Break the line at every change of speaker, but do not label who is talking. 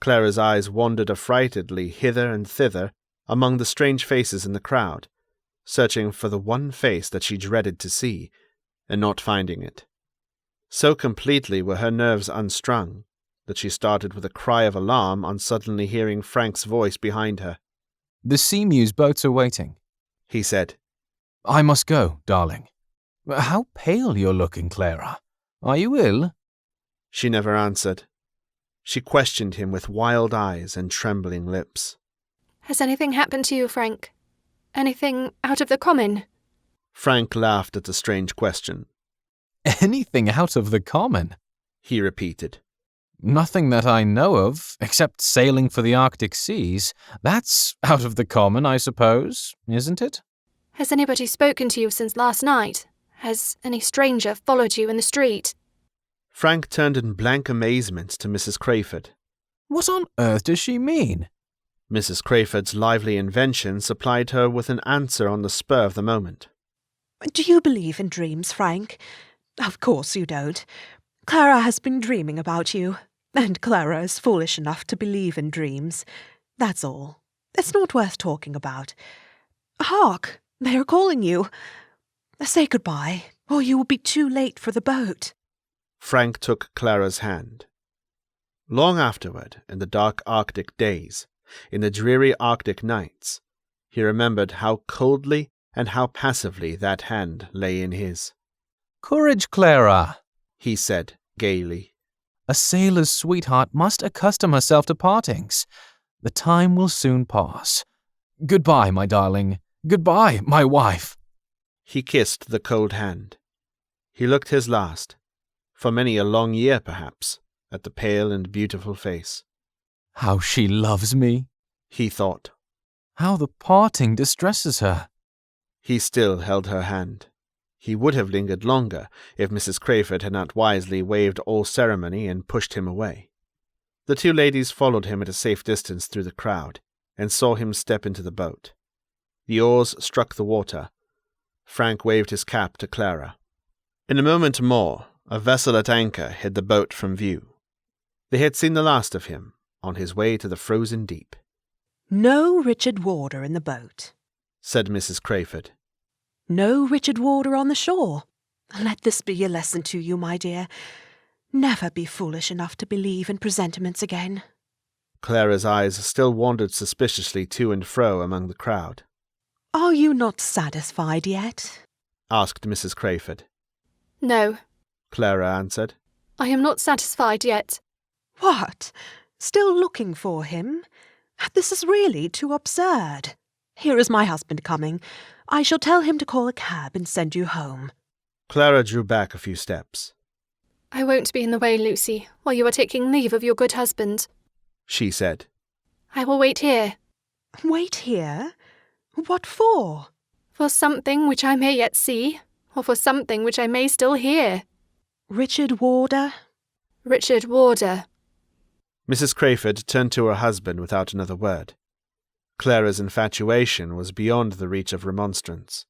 Clara's eyes wandered affrightedly hither and thither among the strange faces in the crowd, searching for the one face that she dreaded to see, and not finding it. So completely were her nerves unstrung that she started with a cry of alarm on suddenly hearing Frank's voice behind her.
"The Seamew's boats are waiting,"
he said.
"I must go, darling. How pale you're looking, Clara. Are you ill?"
She never answered. She questioned him with wild eyes and trembling lips.
"Has anything happened to you, Frank? Anything out of the common?"
Frank laughed at the strange question.
"Anything out of the common?"
he repeated.
"Nothing that I know of, except sailing for the Arctic seas. That's out of the common, I suppose, isn't it?"
"Has anybody spoken to you since last night? Has any stranger followed you in the street?"
Frank turned in blank amazement to Mrs. Crayford.
What on earth does she mean?
Mrs. Crayford's lively invention supplied her with an answer on the spur of the moment.
"Do you believe in dreams, Frank? Of course you don't. Clara has been dreaming about you, and Clara is foolish enough to believe in dreams. That's all. It's not worth talking about. Hark! They are calling you. Say goodbye, or you will be too late for the boat."
Frank took Clara's hand. Long afterward, in the dark Arctic days, in the dreary Arctic nights, he remembered how coldly and how passively that hand lay in his.
"Courage, Clara,"
he said gaily.
"A sailor's sweetheart must accustom herself to partings. The time will soon pass. Goodbye, my darling. Goodbye, my wife."
He kissed the cold hand. He looked his last, for many a long year perhaps, at the pale and beautiful face.
How she loves me,
he thought.
How the parting distresses her.
He still held her hand. He would have lingered longer if Mrs. Crayford had not wisely waived all ceremony and pushed him away. The two ladies followed him at a safe distance through the crowd, and saw him step into the boat. The oars struck the water. Frank waved his cap to Clara. In a moment more, a vessel at anchor hid the boat from view. They had seen the last of him, on his way to the frozen deep.
"No Richard Wardour in the boat,"
said Mrs. Crayford.
"No Richard Wardour on the shore. Let this be a lesson to you, my dear. Never be foolish enough to believe in presentiments again."
Clara's eyes still wandered suspiciously to and fro among the crowd.
"Are you not satisfied yet?"
asked Mrs. Crayford.
"No,"
Clara answered.
"I am not satisfied yet."
"What? Still looking for him? This is really too absurd. Here is my husband coming. I shall tell him to call a cab and send you home."
Clara drew back a few steps.
"I won't be in the way, Lucy, while you are taking leave of your good husband,"
she said.
"I will wait here."
"Wait here? What for?"
"For something which I may yet see, or for something which I may still hear."
"Richard Wardour?"
"Richard Wardour."
Mrs. Crayford turned to her husband without another word. Clara's infatuation was beyond the reach of remonstrance.